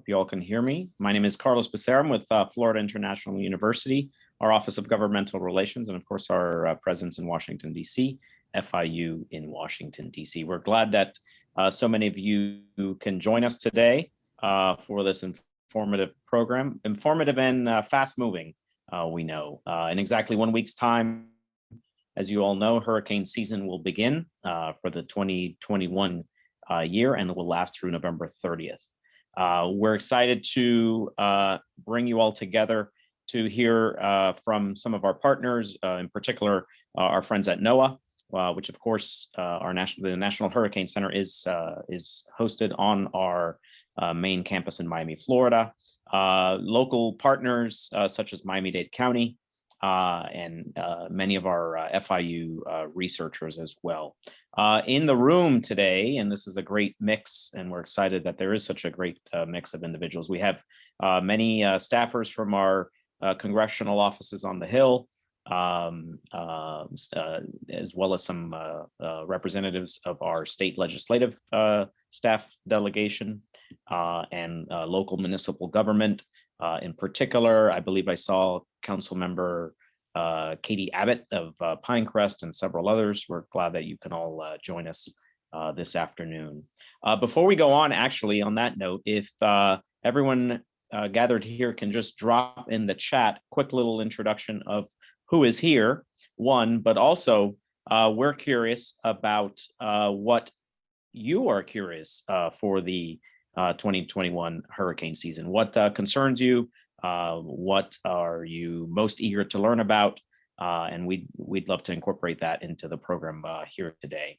Hope you all can hear me. My name is Carlos Becerra. I'm with Florida International University, our Office of Governmental Relations, and of course our presence in Washington, D.C., FIU in Washington, D.C. We're glad that so many of you can join us today for this informative program. Informative and fast-moving, we know. In exactly 1 week's time, as you all know, hurricane season will begin for the 2021 year and will last through November 30th. We're excited to bring you all together to hear from some of our partners, in particular, our friends at NOAA, which of course, the National Hurricane Center is hosted on our main campus in Miami, Florida. Local partners such as Miami-Dade County, and many of our FIU researchers as well. In the room today, and this is a great mix, and we're excited that there is such a great mix of individuals. We have many staffers from our congressional offices on the Hill, as well as some representatives of our state legislative staff delegation and local municipal government. In particular, I believe I saw Council Member Katie Abbott of Pinecrest and several others. We're glad that you can all join us this afternoon. Before we go on, actually, on that note, if everyone gathered here can just drop in the chat, quick little introduction of who is here, one, but also we're curious about what you are curious for the 2021 hurricane season. What concerns you? What are you most eager to learn about? And we'd love to incorporate that into the program here today.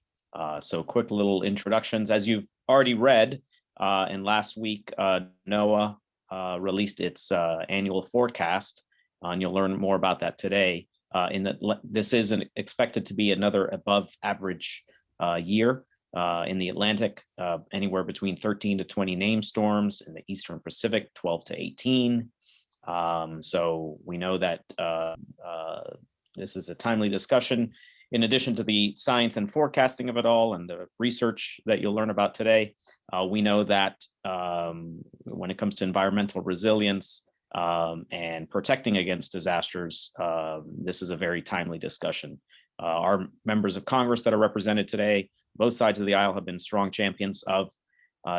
So quick little introductions. As you've already read, and last week, NOAA released its annual forecast, and you'll learn more about that today. This is expected to be another above average year. In the Atlantic, anywhere between 13 to 20 named storms. In the Eastern Pacific, 12 to 18. So we know that this is a timely discussion. In addition to the science and forecasting of it all and the research that you'll learn about today, we know that when it comes to environmental resilience and protecting against disasters, this is a very timely discussion. Our members of Congress that are represented today, both sides of the aisle, have been strong champions of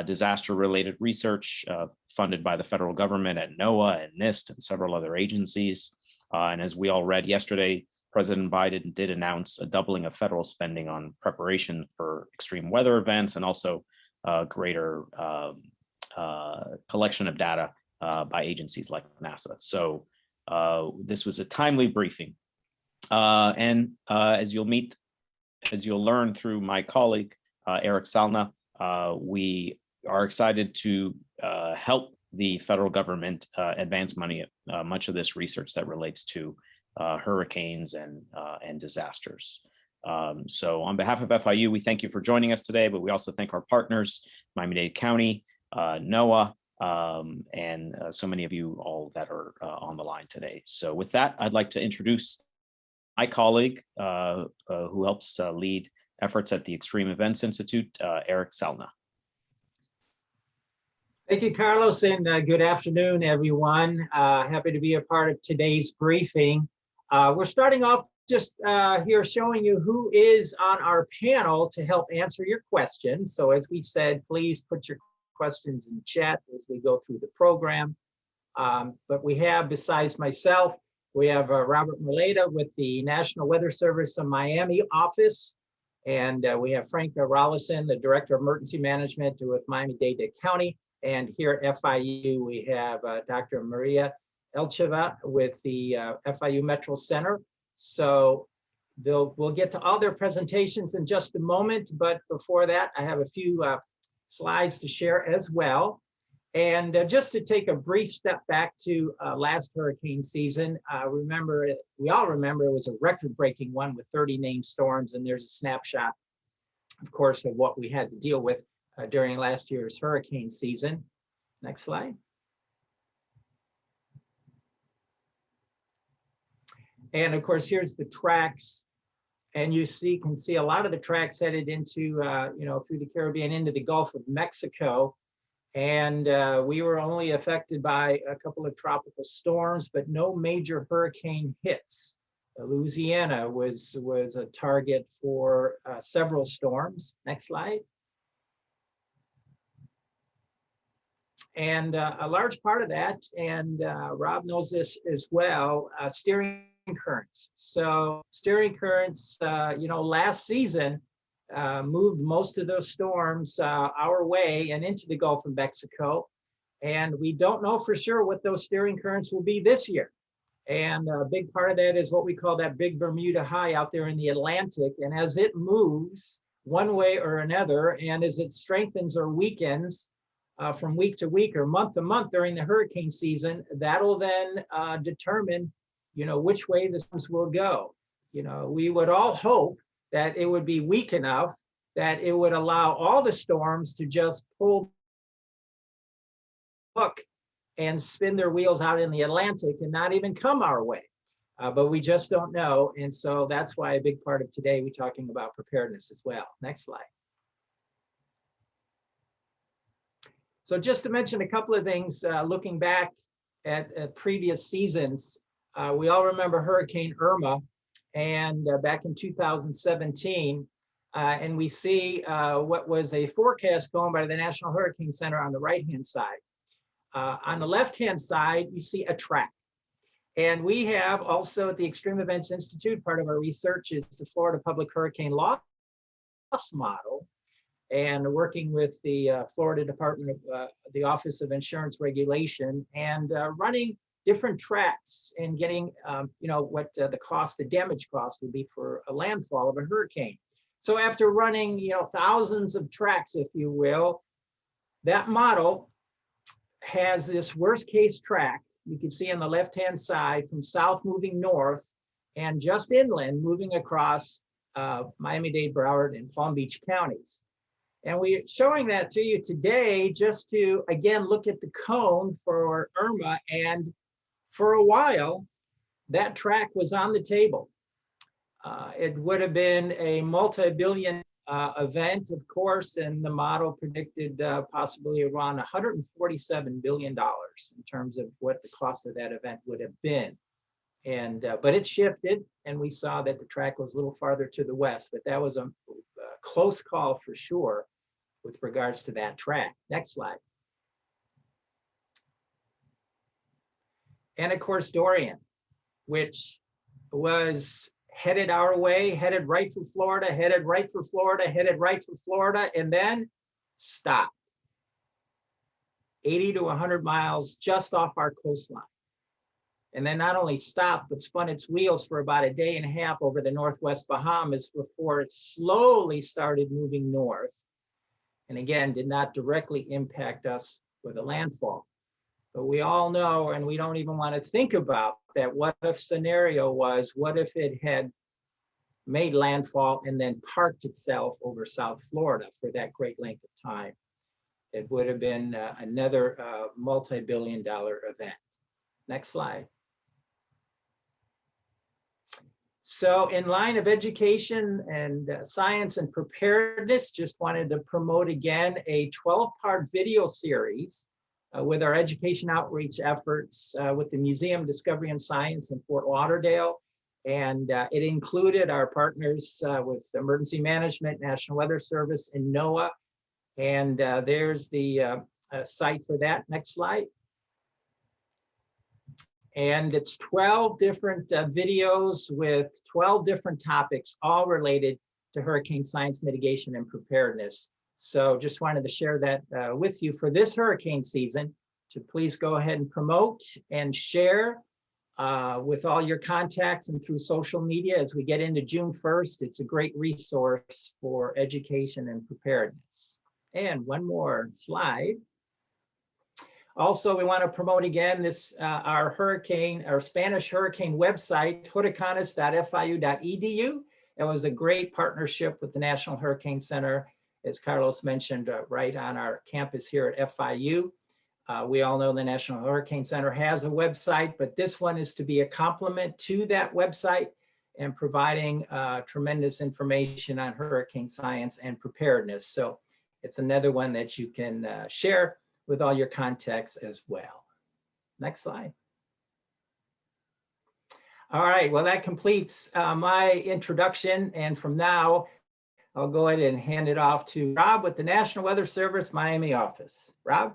disaster-related research funded by the federal government at NOAA and NIST and several other agencies. And as we all read yesterday, President Biden did announce a doubling of federal spending on preparation for extreme weather events and also greater collection of data by agencies like NASA. So this was a timely briefing. And as you'll learn through my colleague, Eric Salna, we are excited to help the federal government advance much of this research that relates to hurricanes and disasters. So on behalf of FIU, we thank you for joining us today, but we also thank our partners, Miami-Dade County, NOAA, and so many of you all that are on the line today. So with that, I'd like to introduce my colleague who helps lead efforts at the Extreme Events Institute, Eric Salna. Thank you, Carlos, and good afternoon, everyone. Happy to be a part of today's briefing. We're starting off just here showing you who is on our panel to help answer your questions. So as we said, please put your questions in the chat as we go through the program. But we have, besides myself, we have Robert Muleta with the National Weather Service of Miami office. And we have Frank Rollison, the Director of Emergency Management with Miami-Dade County. And here at FIU, we have Dr. Maria Elcheva with the FIU Metro Center. So we'll get to all their presentations in just a moment. But before that, I have a few slides to share as well. And just to take a brief step back to last hurricane season, we all remember it was a record-breaking one with 30 named storms, and there's a snapshot, of course, of what we had to deal with during last year's hurricane season. Next slide. And of course, here's the tracks, and you can see a lot of the tracks headed into, through the Caribbean into the Gulf of Mexico. And we were only affected by a couple of tropical storms, but no major hurricane hits. Louisiana was a target for several storms. Next slide. And a large part of that, and Rob knows this as well, steering currents. So steering currents, last season moved most of those storms our way and into the Gulf of Mexico. And we don't know for sure what those steering currents will be this year. And a big part of that is what we call that big Bermuda high out there in the Atlantic. And as it moves one way or another, and as it strengthens or weakens from week to week or month to month during the hurricane season, that'll then determine, which way the storms will go. We would all hope that it would be weak enough that it would allow all the storms to just pull hook and spin their wheels out in the Atlantic and not even come our way. But we just don't know. And so that's why a big part of today, we're talking about preparedness as well. Next slide. So just to mention a couple of things, looking back at previous seasons, we all remember Hurricane Irma, and back in 2017, and we see what was a forecast going by the National Hurricane Center on the right-hand side. On the left-hand side, you see a track. And we have also at the Extreme Events Institute, part of our research is the Florida Public Hurricane Loss Model, and working with the Florida Department of the Office of Insurance Regulation, and running different tracks and getting, what the damage cost would be for a landfall of a hurricane. So after running, thousands of tracks, if you will, that model has this worst case track. You can see on the left-hand side from south moving north and just inland moving across Miami-Dade, Broward, and Palm Beach counties. And we're showing that to you today just to, again, look at the cone for Irma. And for a while, that track was on the table. It would have been a multi-billion event, of course, and the model predicted possibly around $147 billion in terms of what the cost of that event would have been. And but it shifted, and we saw that the track was a little farther to the west, but that was a close call for sure with regards to that track. Next slide. And of course, Dorian, which was headed our way, headed right for Florida, headed right for Florida, headed right for Florida, and then stopped 80 to 100 miles just off our coastline. And then not only stopped, but spun its wheels for about a day and a half over the Northwest Bahamas before it slowly started moving north. And again, did not directly impact us with a landfall. But we all know, and we don't even want to think about that what if scenario was, what if it had made landfall and then parked itself over South Florida for that great length of time? It would have been another multi-billion-dollar event. Next slide. So in line of education and science and preparedness, just wanted to promote again a 12-part video series with our education outreach efforts with the Museum Discovery and Science in Fort Lauderdale. And it included our partners with Emergency Management, National Weather Service, and NOAA. And there's the site for that. Next slide. And it's 12 different videos with 12 different topics, all related to hurricane science, mitigation, and preparedness. So just wanted to share that with you for this hurricane season, to please go ahead and promote and share with all your contacts and through social media as we get into June 1st. It's a great resource for education and preparedness. And one more slide. Also, we want to promote again this our Spanish hurricane website, huracanes.fiu.edu. It was a great partnership with the National Hurricane Center, as Carlos mentioned, right on our campus here at FIU. We all know the National Hurricane Center has a website, but this one is to be a complement to that website and providing tremendous information on hurricane science and preparedness. So it's another one that you can share with all your context as well. Next slide. All right, well, that completes my introduction. And from now, I'll go ahead and hand it off to Rob with the National Weather Service Miami office. Rob?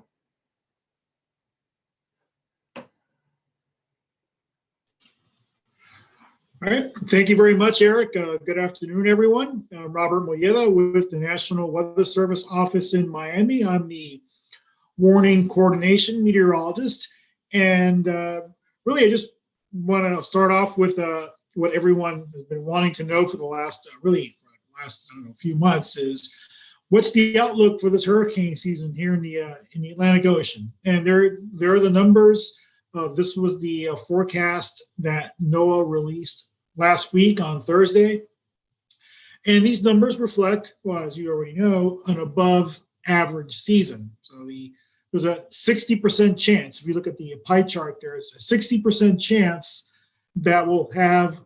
All right, thank you very much, Eric. Good afternoon, everyone. I'm Robert Moyeda with the National Weather Service office in Miami. I'm the warning coordination meteorologist. And really, I just want to start off with what everyone has been wanting to know for the last, I don't know, few months is what's the outlook for this hurricane season here in the Atlantic Ocean? And there are the numbers. This was the forecast that NOAA released last week on Thursday. And these numbers reflect, well, as you already know, an above average season. So there's a 60% chance, if you look at the pie chart, there's a 60% chance that we'll have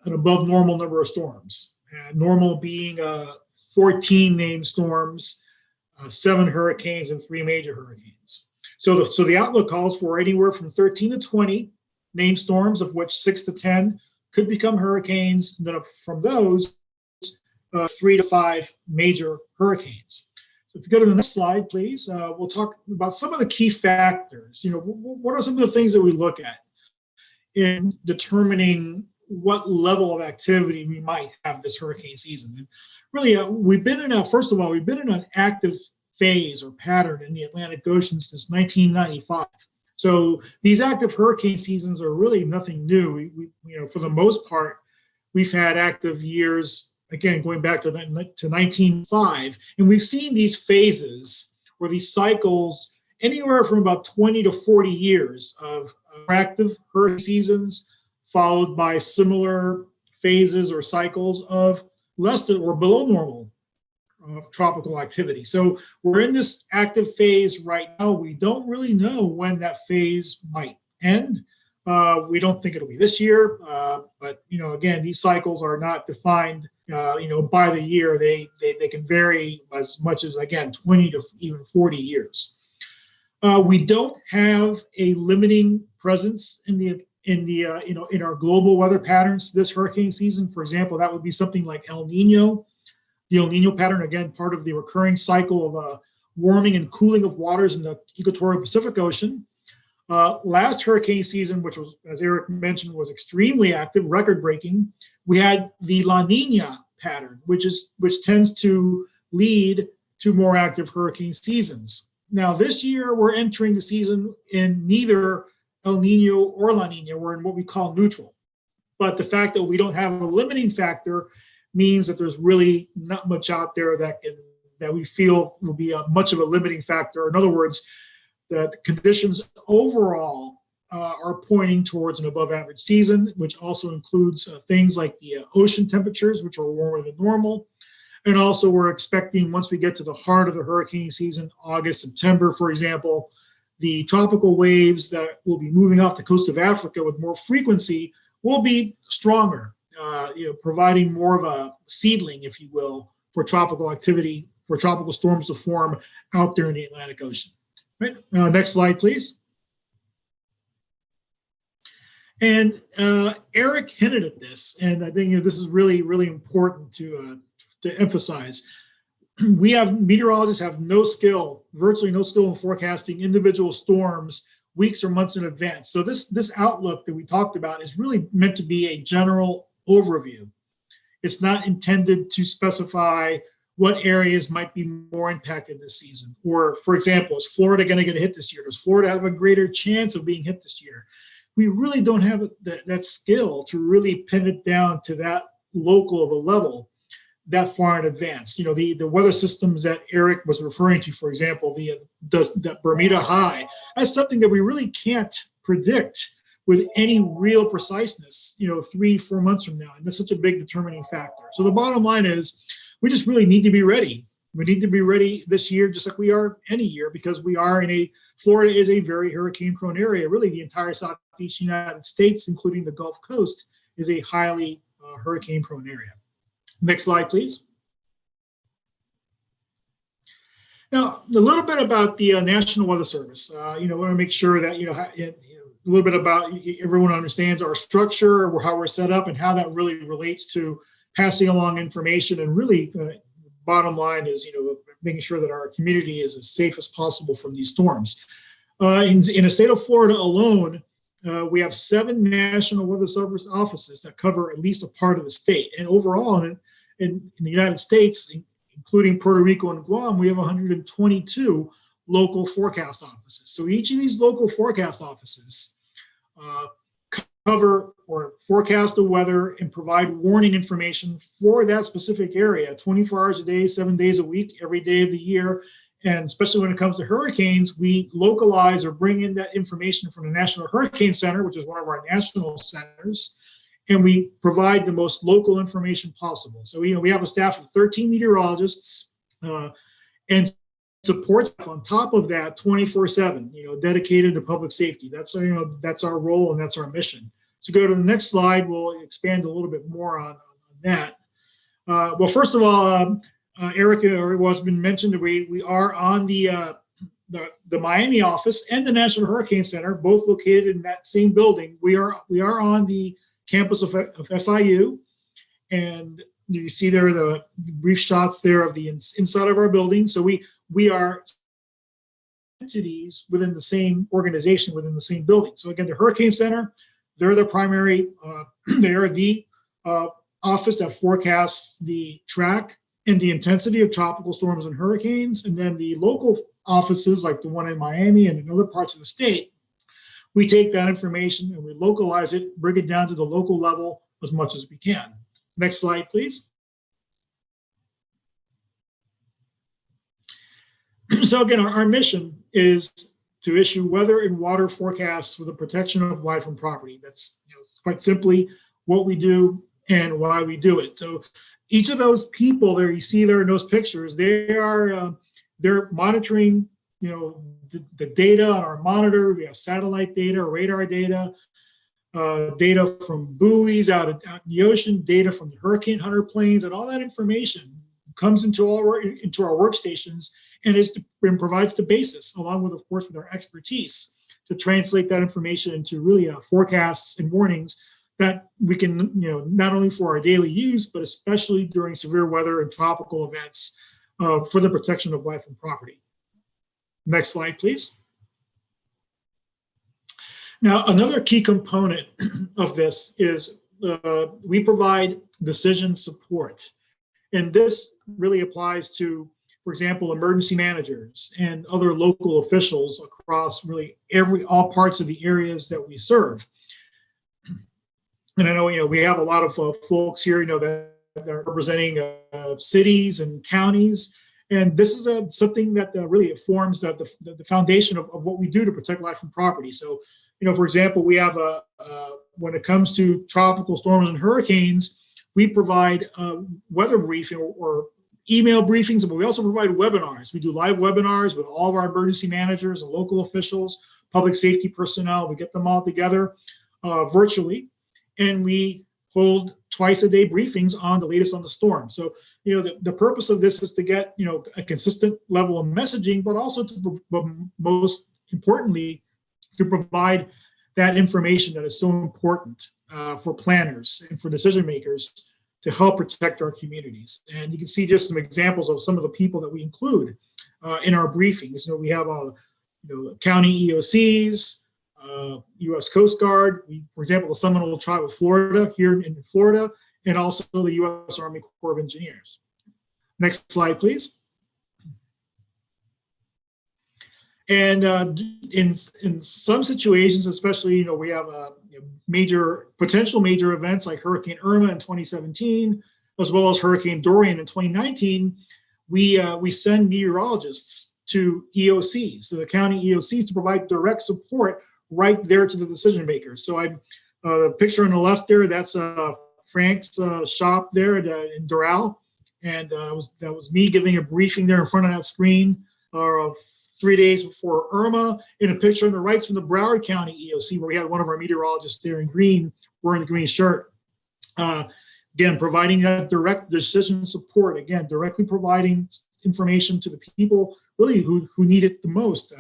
an above normal number of storms. Normal being 14 named storms, 7 hurricanes, and 3 major hurricanes. So the outlook calls for anywhere from 13 to 20 named storms, of which 6 to 10 could become hurricanes. And then from those, 3 to 5 major hurricanes. So if you go to the next slide, please, we'll talk about some of the key factors. You know, what are some of the things that we look at in determining what level of activity we might have this hurricane season? And really, we've been in an active phase or pattern in the Atlantic Ocean since 1995. So these active hurricane seasons are really nothing new. We you know, for the most part, we've had active years, again, going back to 1905, and we've seen these phases or these cycles anywhere from about 20 to 40 years of active hurricane seasons, followed by similar phases or cycles of less than or below normal tropical activity. So we're in this active phase right now. We don't really know when that phase might end. We don't think it'll be this year, but you know, again, these cycles are not defined, you know, by the year. They can vary as much as, again, 20 to even 40 years. We don't have a limiting presence in our global weather patterns this hurricane season. For example, that would be something like El Nino. The El Nino pattern, again, part of the recurring cycle of warming and cooling of waters in the equatorial Pacific Ocean. Last hurricane season, which was, as Eric mentioned, was extremely active, record-breaking, we had the La Nina pattern, which tends to lead to more active hurricane seasons. Now, this year, we're entering the season in neither El Nino or La Nina. We're in what we call neutral. But the fact that we don't have a limiting factor means that there's really not much out there that we feel will be much of a limiting factor. In other words, the conditions overall are pointing towards an above average season, which also includes things like the ocean temperatures, which are warmer than normal. And also we're expecting, once we get to the heart of the hurricane season, August, September, for example, the tropical waves that will be moving off the coast of Africa with more frequency will be stronger, providing more of a seedling, if you will, for tropical activity, for tropical storms to form out there in the Atlantic Ocean. Right. Next slide, please. And Eric hinted at this, and I think this is really, really important to emphasize. Meteorologists have no skill, virtually no skill in forecasting individual storms weeks or months in advance. So this outlook that we talked about is really meant to be a general overview. It's not intended to specify what areas might be more impacted this season. Or, for example, is Florida going to get hit this year? Does Florida have a greater chance of being hit this year? We really don't have that skill to really pin it down to that local of a level that far in advance. You know, the weather systems that Eric was referring to, for example, the Bermuda High, that's something that we really can't predict with any real preciseness, 3-4 months from now. And that's such a big determining factor. So the bottom line is we just really need to be ready. We need to be ready this year, just like we are any year, because Florida is a very hurricane prone area. Really, the entire Southeast United States, including the Gulf Coast, is a highly hurricane prone area. Next slide, please. Now, a little bit about the National Weather Service. We want to make sure that, a little bit about everyone understands our structure, or how we're set up, and how that really relates to passing along information. And really, bottom line is, making sure that our community is as safe as possible from these storms. In the state of Florida alone, we have 7 National Weather Service offices that cover at least a part of the state. And overall, in the United States, including Puerto Rico and Guam, we have 122 local forecast offices. So each of these local forecast offices cover or forecast the weather and provide warning information for that specific area 24 hours a day, 7 days a week, every day of the year. And especially when it comes to hurricanes, we localize or bring in that information from the National Hurricane Center, which is one of our national centers, and we provide the most local information possible. So we have a staff of 13 meteorologists and support on top of that 24/7, dedicated to public safety. That's our role, and that's our mission. So go to the next slide. We'll expand a little bit more on that. Well, first of all, Eric, it has been mentioned that we are on the Miami office and the National Hurricane Center, both located in that same building. We are on the campus of FIU, and you see there the brief shots there of the inside of our building. So we are entities within the same organization, within the same building. So again, the Hurricane Center, they're the primary, they are the office that forecasts the track and the intensity of tropical storms and hurricanes. And then the local offices, like the one in Miami and in other parts of the state, we take that information and we localize it, bring it down to the local level as much as we can. Next slide, please. So again, our mission is to issue weather and water forecasts for the protection of life and property. That's quite simply what we do and why we do it. So each of those people there you see there in those pictures, they're monitoring the data on our monitor. We have satellite data, radar data, data from buoys out in the ocean, data from the hurricane hunter planes, and all that information comes into our workstations and provides the basis, along with, of course, with our expertise, to translate that information into really forecasts and warnings that we can, not only for our daily use, but especially during severe weather and tropical events for the protection of life and property. Next slide, please. Now, another key component of this is we provide decision support. And this really applies to, for example, emergency managers and other local officials across really all parts of the areas that we serve. And I know, we have a lot of folks here, that are representing cities and counties. And this is something that really forms the foundation of what we do to protect life and property. So, for example, we have when it comes to tropical storms and hurricanes, we provide weather briefing or email briefings, but we also provide webinars. We do live webinars with all of our emergency managers and local officials, public safety personnel. We get them all together virtually, and we hold twice-a-day briefings on the latest on the storm. So, the purpose of this is to get, a consistent level of messaging, but also most importantly, to provide that information that is so important for planners and for decision makers to help protect our communities. And you can see just some examples of some of the people that we include in our briefings. We have county EOCs, U.S. Coast Guard, for example, the Seminole Tribe of Florida here in Florida, and also the U.S. Army Corps of Engineers. Next slide, please. And in some situations, especially, we have potential major events like Hurricane Irma in 2017, as well as Hurricane Dorian in 2019. We send meteorologists to EOCs, so the county EOCs, to provide direct support right there to the decision makers. So the picture on the left there, that's Frank's shop there in Doral, and that was me giving a briefing there in front of that screen 3 days before Irma. In a picture on the right from the Broward County EOC, where we had one of our meteorologists there in green, wearing the green shirt. Again, providing that direct decision support, again, directly providing information to the people really who need it the most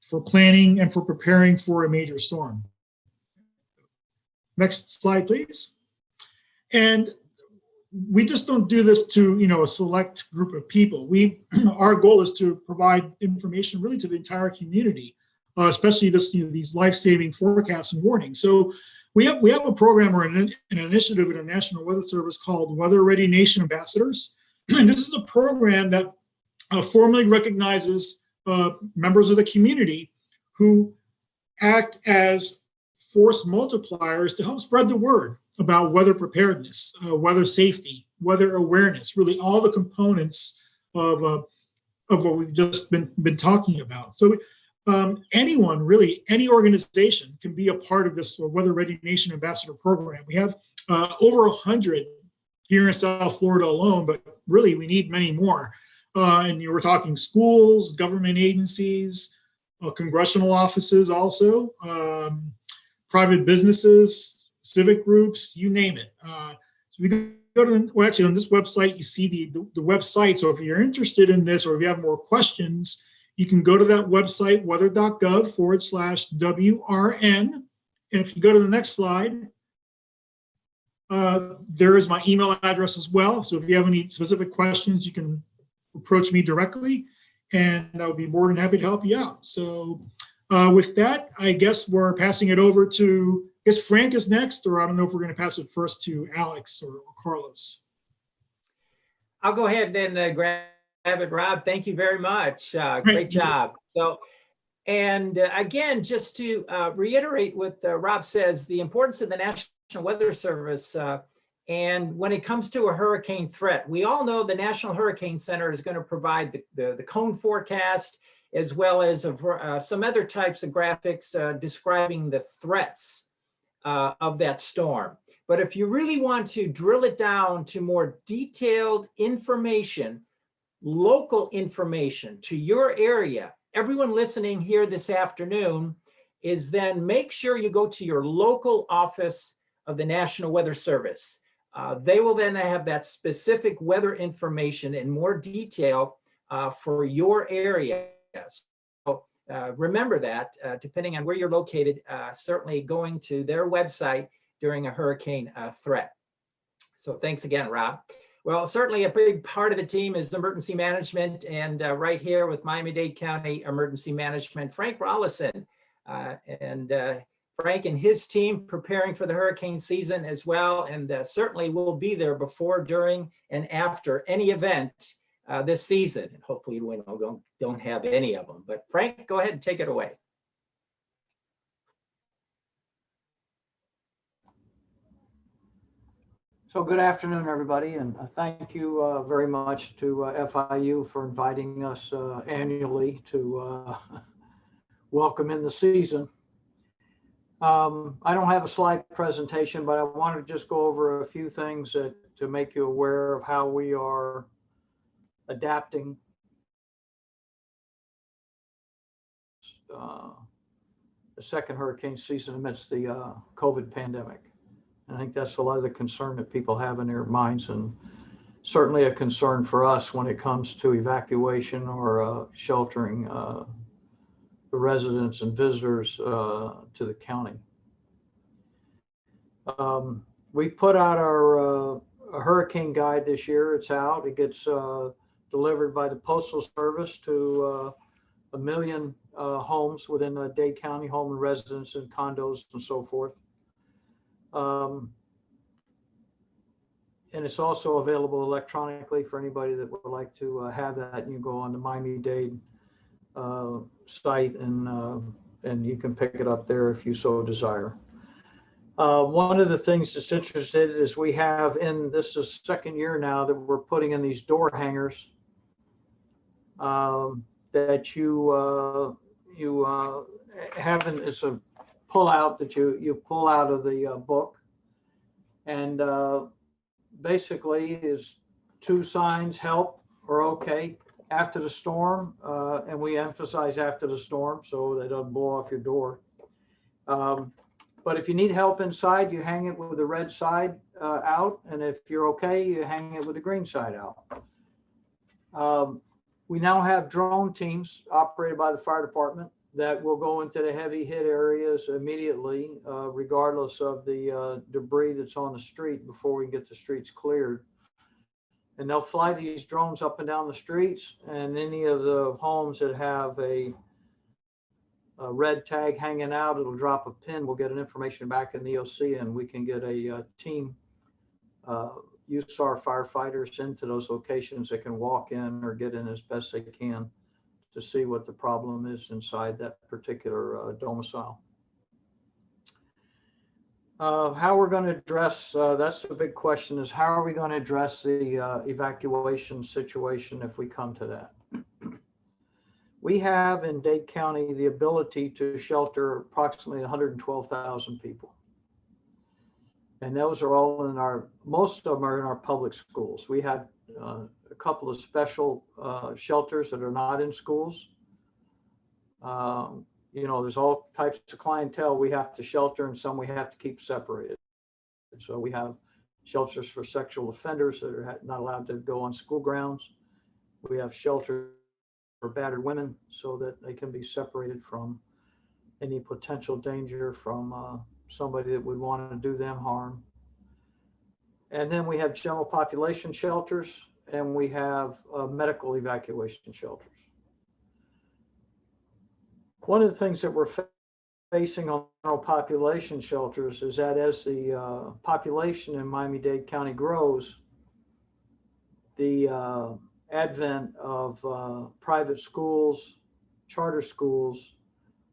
for planning and for preparing for a major storm. Next slide, please. And we just don't do this to, a select group of people. Our goal is to provide information really to the entire community, especially these life-saving forecasts and warnings. So we have a program or an initiative at the National Weather Service called Weather Ready Nation Ambassadors. And this is a program that formally recognizes members of the community who act as force multipliers to help spread the word about weather preparedness, weather safety, weather awareness, really all the components of what we've just been talking about. So anyone, really, any organization can be a part of this Weather Ready Nation Ambassador Program. We have over 100 here in South Florida alone, but really we need many more. And we're talking schools, government agencies, congressional offices also, private businesses, civic groups, you name it. So we go to, well, actually on this website, you see the website. So if you're interested in this, or if you have more questions, you can go to that website, weather.gov/WRN. And if you go to the next slide, there is my email address as well. So if you have any specific questions, you can approach me directly, and I would be more than happy to help you out. So with that, I guess we're passing it over to, I guess Frank is next, or I don't know if we're going to pass it first to Alex or Carlos. I'll go ahead and grab it, Rob. Thank you very much. Great job. So, and again, just to reiterate what Rob says, the importance of the National Weather Service. And when it comes to a hurricane threat, we all know the National Hurricane Center is going to provide the cone forecast, as well as some other types of graphics describing the threats of that storm. But if you really want to drill it down to more detailed information, local information to your area, everyone listening here this afternoon is then make sure you go to your local office of the National Weather Service. They will then have that specific weather information in more detail for your area. So remember that depending on where you're located, certainly going to their website during a hurricane threat. So thanks again, Rob. Well, certainly a big part of the team is emergency management, and right here with Miami-Dade County Emergency Management, Frank Rollison, and Frank and his team preparing for the hurricane season as well, and certainly will be there before, during, and after any event this season. And hopefully we don't have any of them. But Frank, go ahead and take it away. So good afternoon, everybody, and thank you very much to FIU for inviting us annually to welcome in the season. I don't have a slide presentation, but I want to just go over a few things to make you aware of how we are adapting the second hurricane season amidst the COVID pandemic. I think that's a lot of the concern that people have in their minds, and certainly a concern for us when it comes to evacuation or sheltering the residents and visitors to the county. We put out our hurricane guide this year. It's out. It gets delivered by the Postal Service to 1 million homes within Dade County, home and residence and condos and so forth. And it's also available electronically for anybody that would like to have that. And you go on the Miami-Dade site and you can pick it up there if you so desire. One of the things that's interesting is we have this is second year now that we're putting in these door hangers that you haven't, it's a pull out that you pull out of the book, and basically is 2 signs: help or okay after the storm, and we emphasize after the storm so they don't blow off your door. But if you need help inside, you hang it with the red side out, and if you're okay, you hang it with the green side out. We now have drone teams operated by the fire department that will go into the heavy hit areas immediately, regardless of the debris that's on the street before we get the streets cleared. And they'll fly these drones up and down the streets, and any of the homes that have a red tag hanging out, it'll drop a pin. We'll get an information back in the EOC, and we can get a team, USAR firefighters into those locations that can walk in or get in as best they can to see what the problem is inside that particular domicile. How we're going to address, that's the big question, is how are we going to address the evacuation situation if we come to that? We have in Dade County the ability to shelter approximately 112,000 people. And those are all in our, most of them are in our public schools. We have a couple of special shelters that are not in schools. You know, there's all types of clientele we have to shelter, and some we have to keep separated. So we have shelters for sexual offenders that are not allowed to go on school grounds. We have shelters for battered women so that they can be separated from any potential danger from somebody that would want to do them harm. And then we have general population shelters, and we have medical evacuation shelters. One of the things that we're facing on general population shelters is that as the population in Miami-Dade County grows, the advent of private schools, charter schools,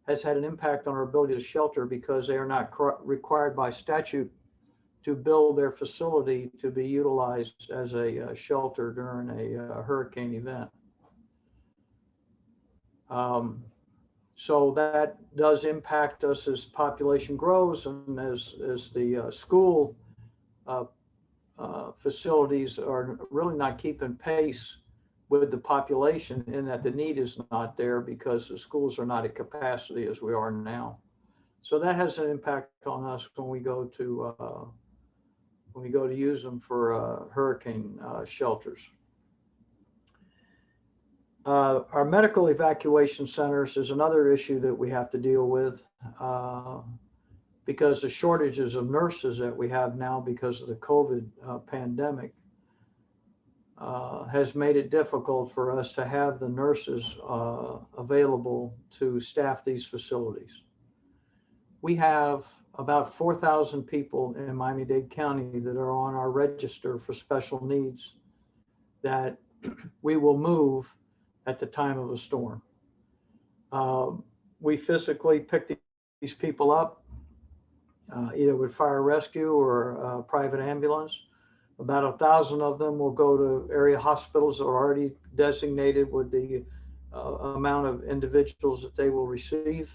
has had an impact on our ability to shelter because they are not required by statute to build their facility to be utilized as a shelter during a hurricane event. So that does impact us as population grows, and as the school facilities are really not keeping pace with the population, in that the need is not there because the schools are not at capacity as we are now. So that has an impact on us when we go to use them for hurricane shelters. Our medical evacuation centers is another issue that we have to deal with because the shortages of nurses that we have now because of the COVID pandemic has made it difficult for us to have the nurses available to staff these facilities. We have about 4,000 people in Miami-Dade County that are on our register for special needs that we will move at the time of a storm. We physically pick these people up, either with fire rescue or private ambulance. About 1,000 of them will go to area hospitals that are already designated with the amount of individuals that they will receive.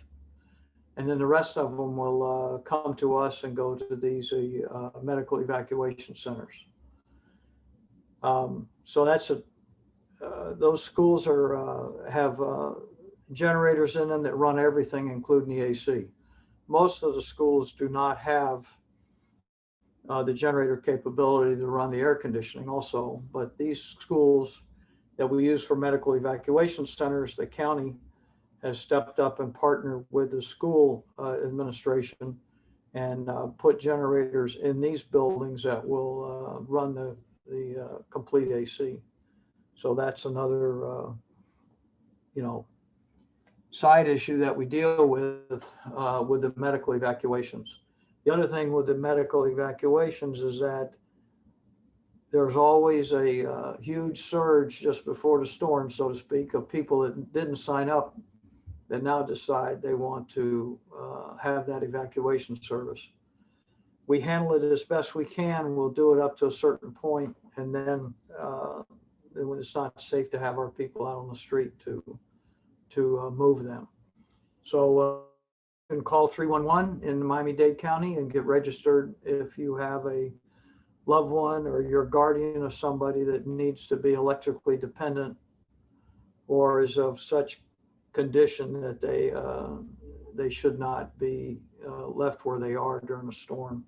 And then the rest of them will come to us and go to these medical evacuation centers. So that's those schools have generators in them that run everything, including the AC. Most of the schools do not have the generator capability to run the air conditioning also, but these schools that we use for medical evacuation centers, the county has stepped up and partnered with the school administration and put generators in these buildings that will run the complete AC. So that's another, side issue that we deal with the medical evacuations. The other thing with the medical evacuations is that there's always a huge surge just before the storm, so to speak, of people that didn't sign up that now decide they want to have that evacuation service. We handle it as best we can. We'll do it up to a certain point, and then when it's not safe to have our people out on the street to move them. So you can call 311 in Miami-Dade County and get registered if you have a loved one or you're a guardian of somebody that needs to be electrically dependent or is of such condition that they should not be left where they are during a storm.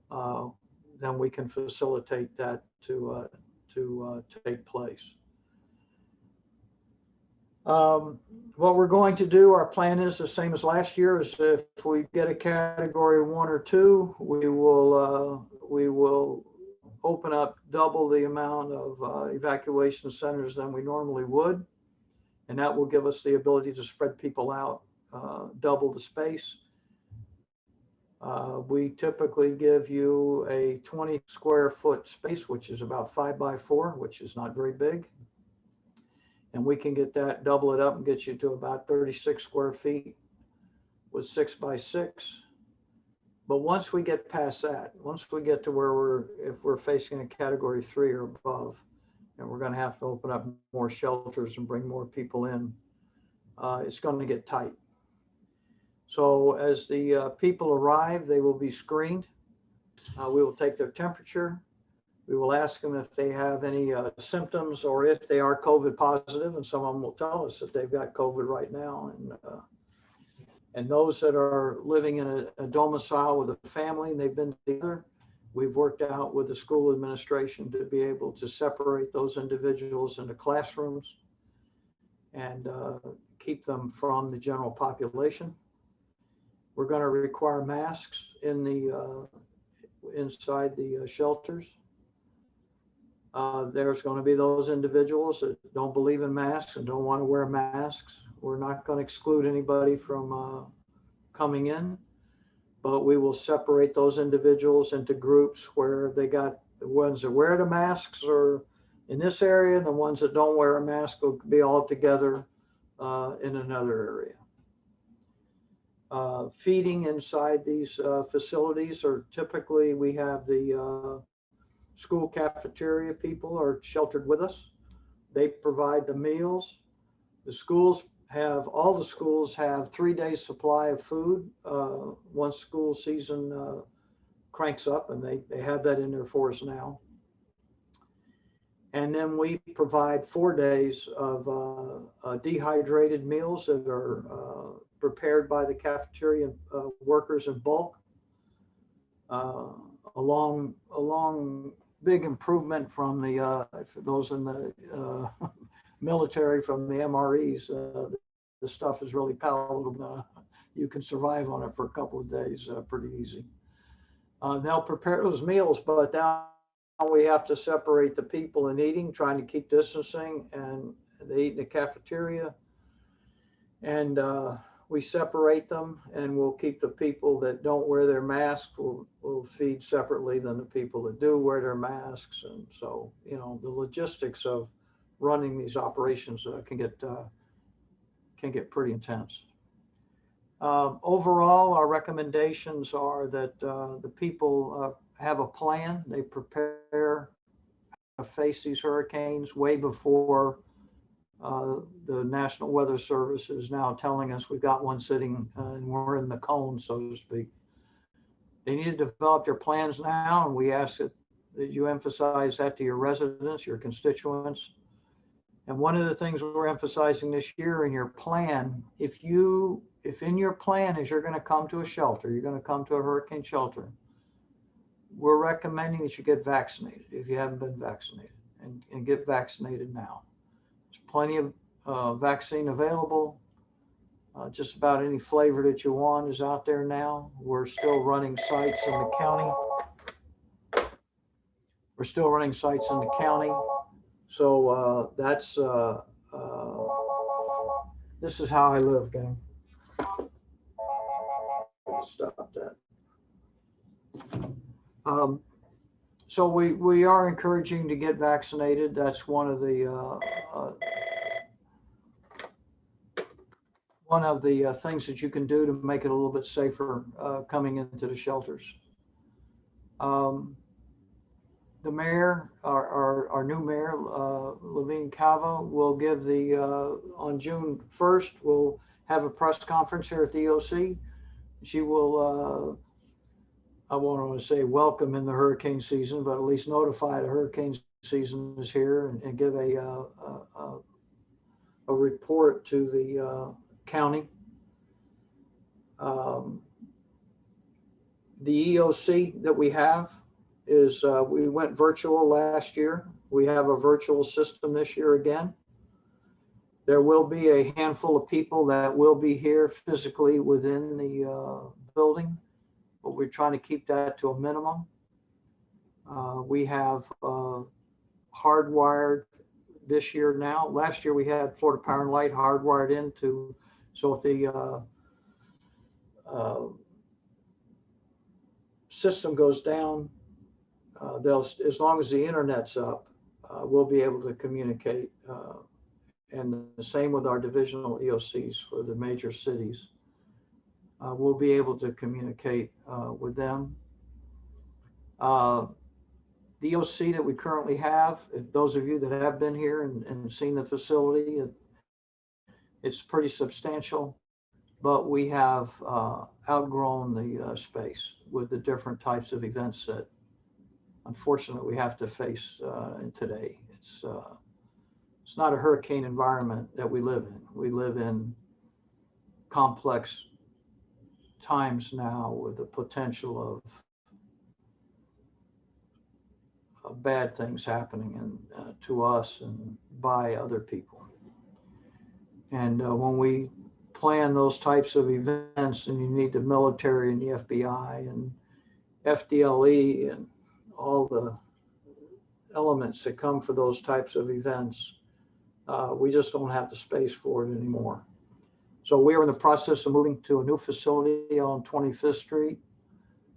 Then we can facilitate that to take place. What we're going to do, our plan is the same as last year, is if we get a category 1 or 2, we will open up double the amount of evacuation centers than we normally would. And that will give us the ability to spread people out, double the space. We typically give you a 20 square foot space, which is about 5 by 4, which is not very big. And we can get that, double it up and get you to about 36 square feet with 6 by 6. But once we get past that, once we get to where if we're facing a category 3 or above, and we're going to have to open up more shelters and bring more people in, it's going to get tight. So as the people arrive, they will be screened. We will take their temperature. We will ask them if they have any symptoms or if they are COVID positive, and some of them will tell us that they've got COVID right now. And those that are living in a domicile with a family and they've been together, we've worked out with the school administration to be able to separate those individuals into classrooms and keep them from the general population. We're going to require masks in the inside the shelters. There's going to be those individuals that don't believe in masks and don't want to wear masks. We're not going to exclude anybody from coming in, but we will separate those individuals into groups where they got the ones that wear the masks or in this area, and the ones that don't wear a mask will be all together in another area. Feeding inside these facilities are typically, we have the school cafeteria people are sheltered with us. They provide the meals. The schools have, all the schools have 3 days supply of food once school season cranks up, and they have that in there for us now. And then we provide 4 days of dehydrated meals that are prepared by the cafeteria workers in bulk, along big improvement from the those in the military, from the MREs. The stuff is really palatable. You can survive on it for a couple of days pretty easy. They'll prepare those meals, but now we have to separate the people in eating, trying to keep distancing, and they eat in the cafeteria. And we separate them, and we'll keep the people that don't wear their masks, we'll feed separately than the people that do wear their masks. And so, you know, the logistics of running these operations can get pretty intense. Overall, our recommendations are that the people have a plan. They prepare to face these hurricanes way before the National Weather Service is now telling us we've got one sitting and we're in the cone, so to speak. They need to develop their plans now, and we ask that you emphasize that to your residents, your constituents. And one of the things we're emphasizing this year in your plan, if in your plan is you're going to come to a shelter, you're going to come to a hurricane shelter, we're recommending that you get vaccinated if you haven't been vaccinated, and get vaccinated now. There's plenty of vaccine available. Just about any flavor that you want is out there now. We're still running sites in the county. So that's, this is how I live, gang. Stop that. So we are encouraging to get vaccinated. That's one of the things that you can do to make it a little bit safer coming into the shelters. The mayor, our new mayor, Levine Cava, will give on June 1st, we'll have a press conference here at the EOC. She will, I won't want to say welcome in the hurricane season, but at least notify the hurricane season is here, and give a report to the county. The EOC that we have is, we went virtual last year. We have a virtual system this year again. There will be a handful of people that will be here physically within the building, but we're trying to keep that to a minimum. We have hardwired this year now. Last year we had Florida Power and Light hardwired into, so if the system goes down, they'll, as long as the internet's up, we'll be able to communicate. And the same with our divisional EOCs for the major cities. We'll be able to communicate with them. The EOC that we currently have, if those of you that have been here and seen the facility, it's pretty substantial, but we have outgrown the space with the different types of events that unfortunately we have to face today. It's not a hurricane environment that we live in. We live in complex times now with the potential of bad things happening to us and by other people. And when we plan those types of events, and you need the military and the FBI and FDLE and all the elements that come for those types of events, we just don't have the space for it anymore. So we are in the process of moving to a new facility on 25th Street.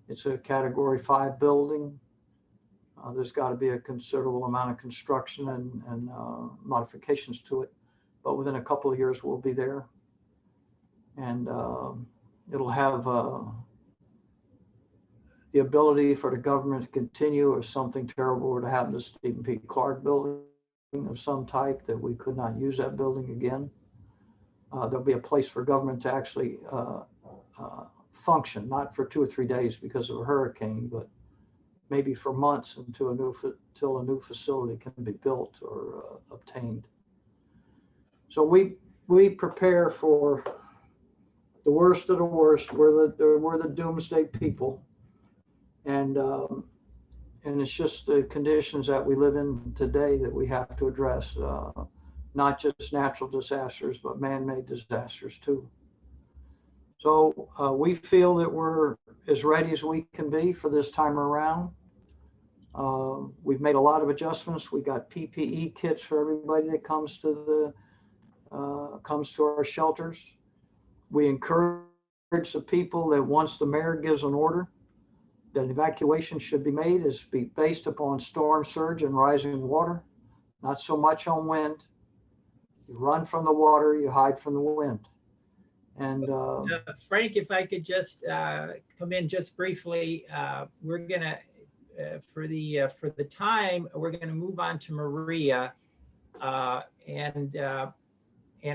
It's a Category 5 building. There's got to be a considerable amount of construction and modifications to it, but within a couple of years we'll be there. And it'll have the ability for the government to continue if something terrible were to happen to Stephen P. Clark building of some type, that we could not use that building again. There'll be a place for government to actually function, not for 2 or 3 days because of a hurricane, but maybe for months until a new facility can be built or obtained. So we prepare for the worst of the worst. We're the doomsday people, and it's just the conditions that we live in today that we have to address. Not just natural disasters, but man-made disasters too. So we feel that we're as ready as we can be for this time around. We've made a lot of adjustments. We got PPE kits for everybody that comes to our shelters. We encourage the people that once the mayor gives an order that evacuation should be made, is be based upon storm surge and rising water, not so much on wind. You run from the water, you hide from the wind. And Frank, if I could just come in just briefly, we're gonna for the time we're gonna move on to Maria, and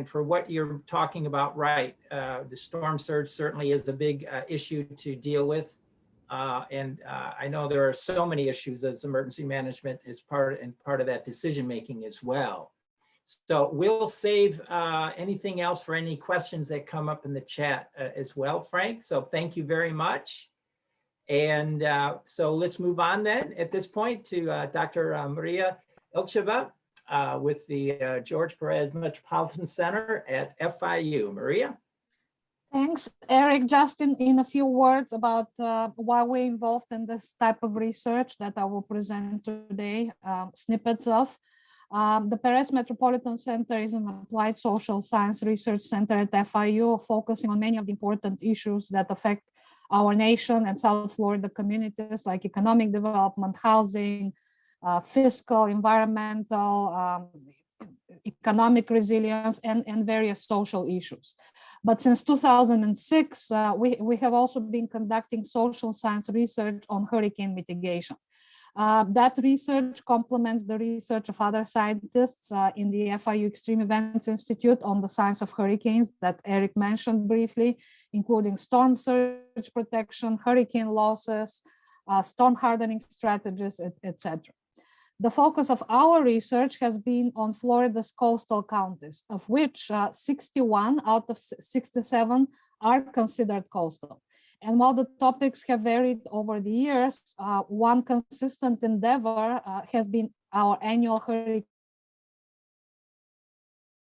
for what you're talking about, right? The storm surge certainly is a big issue to deal with, and I know there are so many issues as emergency management is part of that decision making as well. So we'll save anything else for any questions that come up in the chat as well, Frank. So thank you very much. And so let's move on then at this point to Dr. Maria Ilcheva with the George Perez Metropolitan Center at FIU. Maria. Thanks, Eric. Just in a few words about why we're involved in this type of research that I will present today, snippets of. The Perez Metropolitan Center is an applied social science research center at FIU, focusing on many of the important issues that affect our nation and South Florida communities, like economic development, housing, fiscal, environmental, economic resilience, and various social issues. But since 2006, we have also been conducting social science research on hurricane mitigation. That research complements the research of other scientists in the FIU Extreme Events Institute on the science of hurricanes that Eric mentioned briefly, including storm surge protection, hurricane losses, storm hardening strategies, etc. The focus of our research has been on Florida's coastal counties, of which 61 out of 67 are considered coastal. And while the topics have varied over the years, one consistent endeavor has been our annual hurricane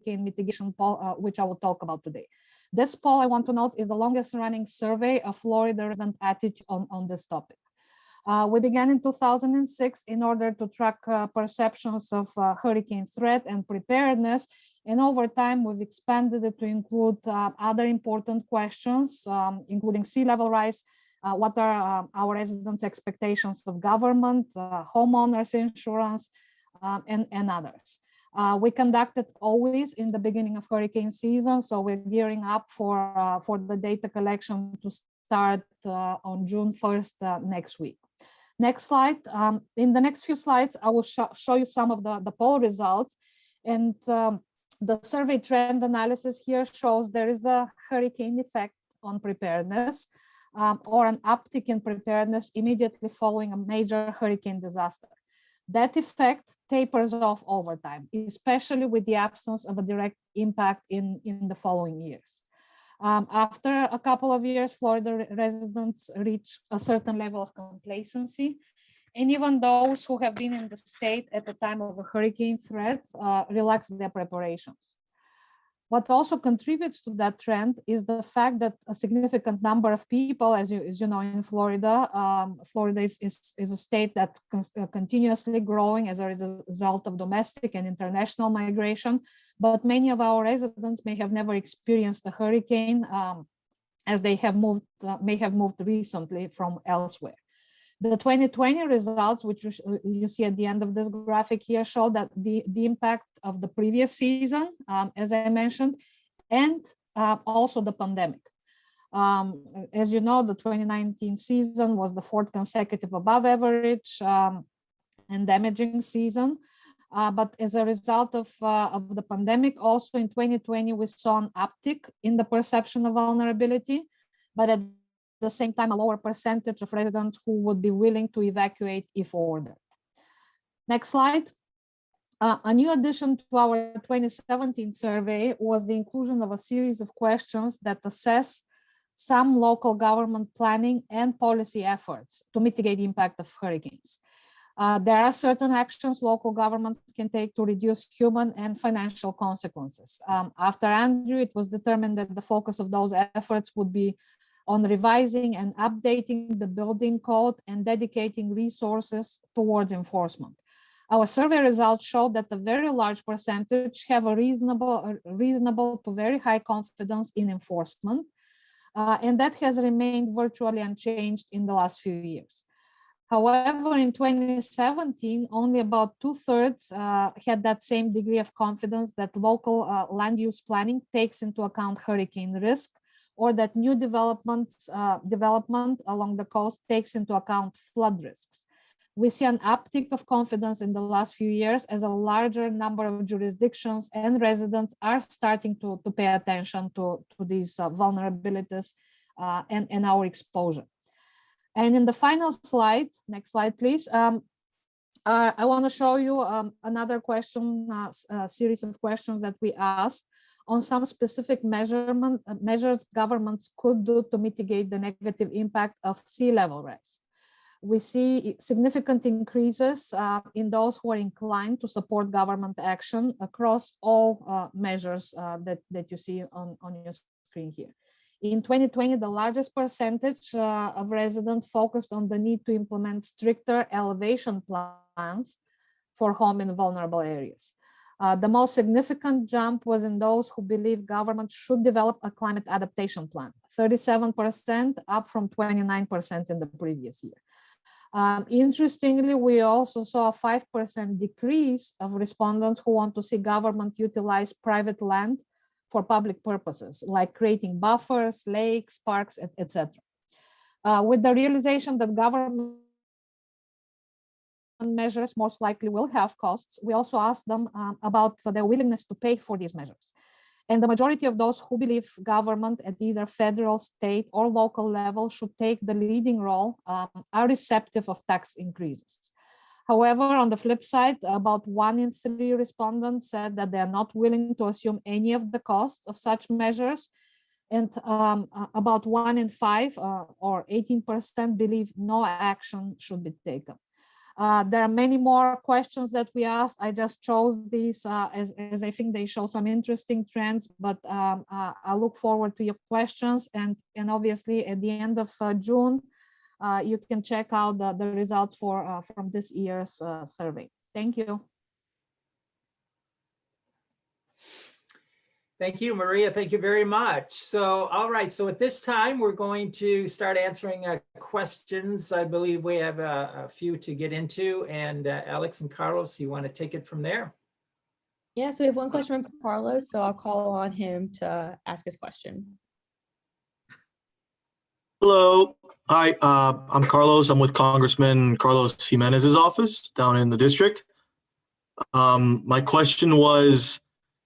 hurricane mitigation poll, which I will talk about today. This poll, I want to note, is the longest running survey of Florida resident attitude on this topic. We began in 2006 in order to track perceptions of hurricane threat and preparedness. And over time, we've expanded it to include other important questions, including sea level rise, what are our residents' expectations of government, homeowners insurance, and others. We conduct it always in the beginning of hurricane season, so we're gearing up for the data collection to start on June 1st next week. Next slide. In the next few slides, I will show you some of the poll results. And the survey trend analysis here shows there is a hurricane effect on preparedness or an uptick in preparedness immediately following a major hurricane disaster. That effect tapers off over time, especially with the absence of a direct impact in the following years. After a couple of years, Florida residents reach a certain level of complacency. And even those who have been in the state at the time of a hurricane threat relax their preparations. What also contributes to that trend is the fact that a significant number of people, as you know, in Florida, Florida is a state that's continuously growing as a result of domestic and international migration. But many of our residents may have never experienced a hurricane as they have may have moved recently from elsewhere. The 2020 results, which you see at the end of this graphic here, show that the impact of the previous season, as I mentioned, and also the pandemic. As you know, the 2019 season was the fourth consecutive above average and damaging season. But as a result of the pandemic, also in 2020, we saw an uptick in the perception of vulnerability, but at the same time, a lower percentage of residents who would be willing to evacuate if ordered. Next slide. A new addition to our 2017 survey was the inclusion of a series of questions that assess some local government planning and policy efforts to mitigate the impact of hurricanes. There are certain actions local governments can take to reduce human and financial consequences. After Andrew, it was determined that the focus of those efforts would be on revising and updating the building code and dedicating resources towards enforcement. Our survey results show that a very large percentage have a reasonable to very high confidence in enforcement, and that has remained virtually unchanged in the last few years. However, in 2017, only about 2/3 had that same degree of confidence that local land use planning takes into account hurricane risk, or that new development along the coast takes into account flood risks. We see an uptick of confidence in the last few years as a larger number of jurisdictions and residents are starting to pay attention to these vulnerabilities and our exposure. And in the final slide, next slide, please. I want to show you another question, series of questions that we asked on some specific measures governments could do to mitigate the negative impact of sea level rise. We see significant increases in those who are inclined to support government action across all measures that you see on your screen here. In 2020, the largest percentage of residents focused on the need to implement stricter elevation plans for home in vulnerable areas. The most significant jump was in those who believe government should develop a climate adaptation plan, 37%, up from 29% in the previous year. Interestingly, we also saw a 5% decrease of respondents who want to see government utilize private land for public purposes, like creating buffers, lakes, parks, etc. With the realization that government measures most likely will have costs, we also asked them about their willingness to pay for these measures. And the majority of those who believe government at either federal, state, or local level should take the leading role are receptive of tax increases. However, on the flip side, about 1 in 3 respondents said that they are not willing to assume any of the costs of such measures. And about 1 in 5, or 18%, believe no action should be taken. There are many more questions that we asked. I just chose these as I think they show some interesting trends, but I look forward to your questions. And obviously at the end of June, you can check out the results from this year's survey. Thank you. Thank you, Maria. Thank you very much. So, all right. So at this time, we're going to start answering questions. I believe we have a few to get into. And Alex and Carlos, you want to take it from there? Yeah, so we have one question from Carlos, so I'll call on him to ask his question. Hello. Hi, I'm Carlos. I'm with Congressman Carlos Jimenez's office down in the district. My question was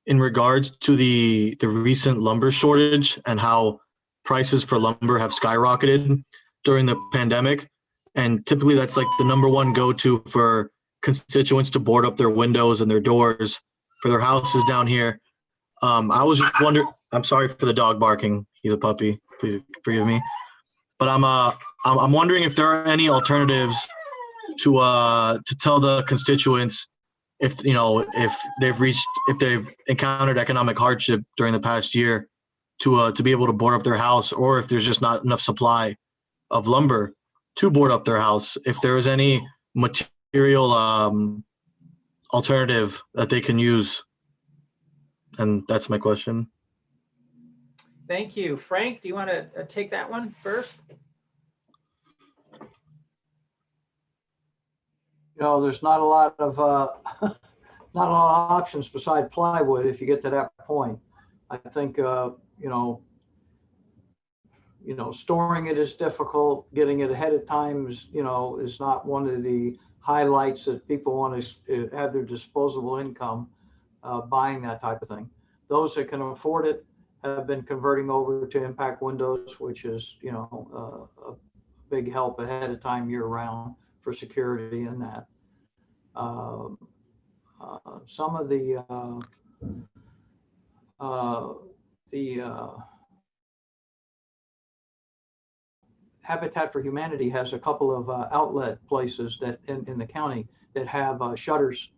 in regards to the recent lumber shortage and how prices for lumber have skyrocketed during the pandemic. And typically that's like the number one go-to for constituents to board up their windows and their doors for their houses down here. I was just wondering, I'm sorry for the dog barking. He's a puppy, please forgive me. But I'm wondering if there are any alternatives to tell the constituents if they've encountered economic hardship during the past year to be able to board up their house, or if there's just not enough supply of lumber to board up their house, if there is any material alternative that they can use. And that's my question. Thank you. Frank, do you want to take that one first? You know, there's not a lot of not a lot of options beside plywood if you get to that point. I think storing it is difficult. Getting it ahead of time is not one of the highlights that people want to have their disposable income buying that type of thing. Those that can afford it have been converting over to impact windows, which is a big help ahead of time year round for security in that. Some of the Habitat for Humanity has a couple of outlet places that in the county that have shutters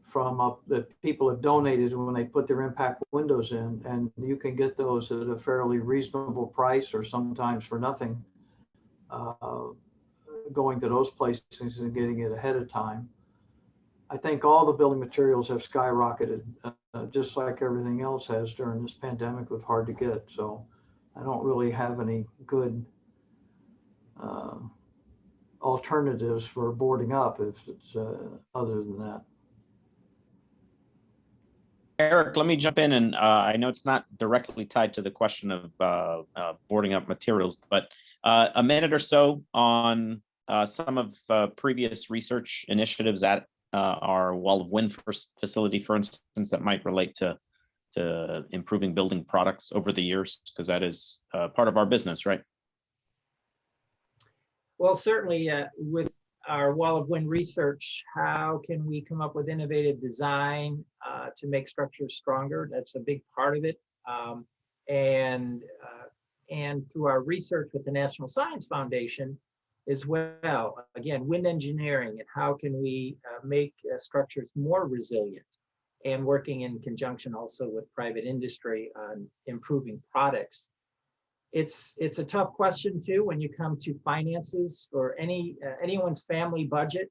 from that people have donated when they put their impact windows in, and you can get those at a fairly reasonable price or sometimes for nothing. Going to those places and getting it ahead of time. I think all the building materials have skyrocketed, just like everything else has during this pandemic with hard to get. So I don't really have any good alternatives for boarding up if it's other than that. Eric, let me jump in, and I know it's not directly tied to the question of boarding up materials, but a minute or so on some of previous research initiatives at our Wall of Wind facility, for instance, that might relate to improving building products over the years, because that is part of our business, right? Well, certainly with our Wall of Wind research, how can we come up with innovative design to make structures stronger? That's a big part of it. And through our research with the National Science Foundation as well, again, wind engineering and how can we make structures more resilient, and working in conjunction also with private industry on improving products. It's a tough question too when you come to finances or anyone's family budget.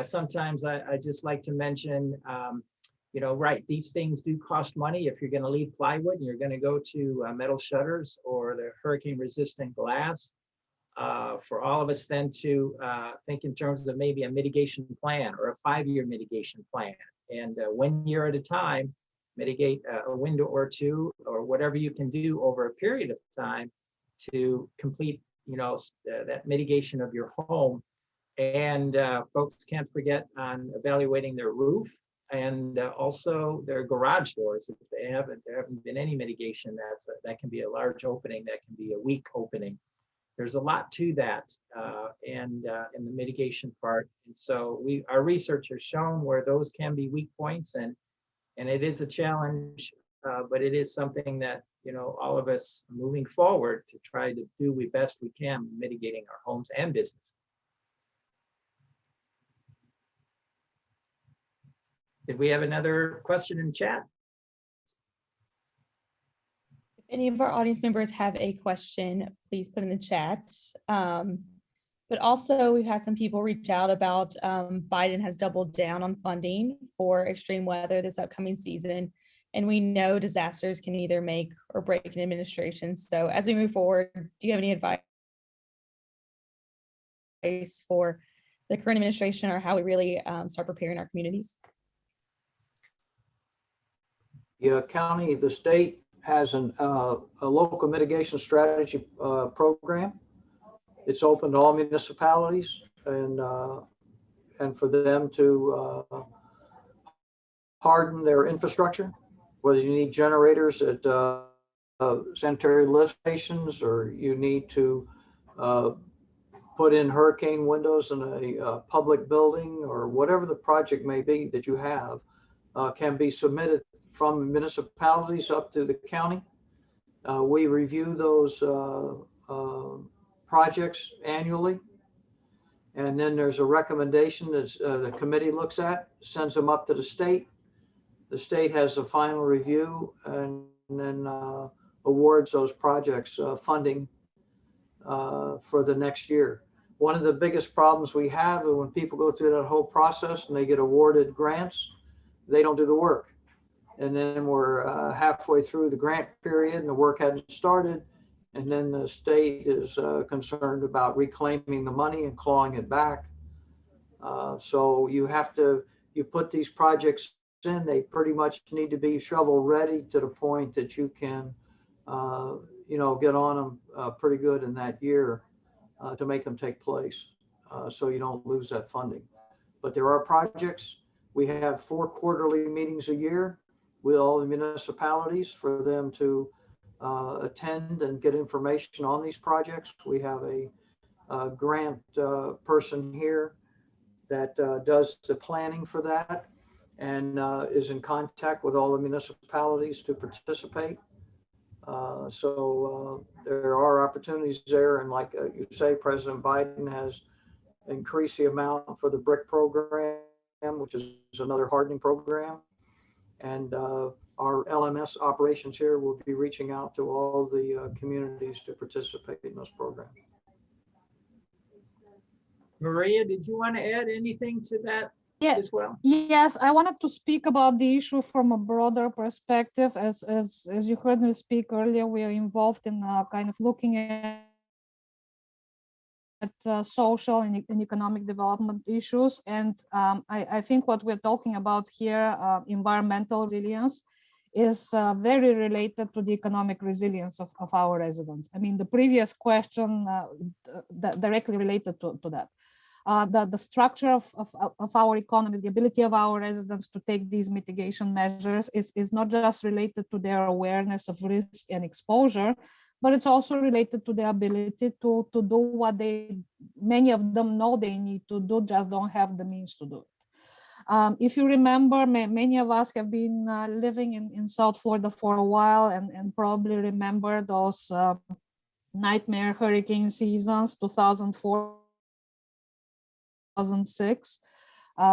Sometimes I just like to mention, right, these things do cost money. If you're going to leave plywood and you're going to go to metal shutters or the hurricane resistant glass, for all of us then to think in terms of maybe a mitigation plan or a 5-year mitigation plan, and 1 year at a time, mitigate a window or two or whatever you can do over a period of time to complete that mitigation of your home. And folks can't forget on evaluating their roof and also their garage doors. If there haven't been any mitigation, that can be a large opening, that can be a weak opening. There's a lot to that and in the mitigation part. And so our research has shown where those can be weak points, and it is a challenge, but it is something that all of us moving forward to try to do the best we can mitigating our homes and business. Did we have another question in chat? If any of our audience members have a question, please put in the chat. But also we've had some people reach out about Biden has doubled down on funding for extreme weather this upcoming season. And we know disasters can either make or break an administration. So as we move forward, do you have any advice for the current administration or how we really start preparing our communities? The state has a local mitigation strategy program. It's open to all municipalities and for them to harden their infrastructure, whether you need generators at sanitary lift stations or you need to put in hurricane windows in a public building or whatever the project may be that you have can be submitted from municipalities up to the county. We review those projects annually. And then there's a recommendation that the committee looks at, sends them up to the state. The state has a final review and then awards those projects funding for the next year. One of the biggest problems we have is when people go through that whole process and they get awarded grants, they don't do the work. And then we're halfway through the grant period and the work hadn't started. And then the state is concerned about reclaiming the money and clawing it back. So you put these projects in, they pretty much need to be shovel ready to the point that you can, get on them pretty good in that year to make them take place so you don't lose that funding. But there are projects. We have 4 quarterly meetings a year with all the municipalities for them to attend and get information on these projects. We have a grant person here that does the planning for that and is in contact with all the municipalities to participate. So there are opportunities there. And like you say, President Biden has increased the amount for the BRIC program, which is another hardening program. And our LMS operations here will be reaching out to all the communities to participate in those programs. Maria, did you want to add anything to that as well? Yes, I wanted to speak about the issue from a broader perspective. As you heard me speak earlier, we are involved in kind of looking at social and economic development issues. And I think what we're talking about here, environmental resilience, is very related to the economic resilience of our residents. I mean, the previous question directly related to that. The structure of our economy, the ability of our residents to take these mitigation measures is not just related to their awareness of risk and exposure, but it's also related to the ability to do what many of them know they need to do, just don't have the means to do it. If you remember, many of us have been living in South Florida for a while and probably remember those nightmare hurricane seasons, 2004, 2006,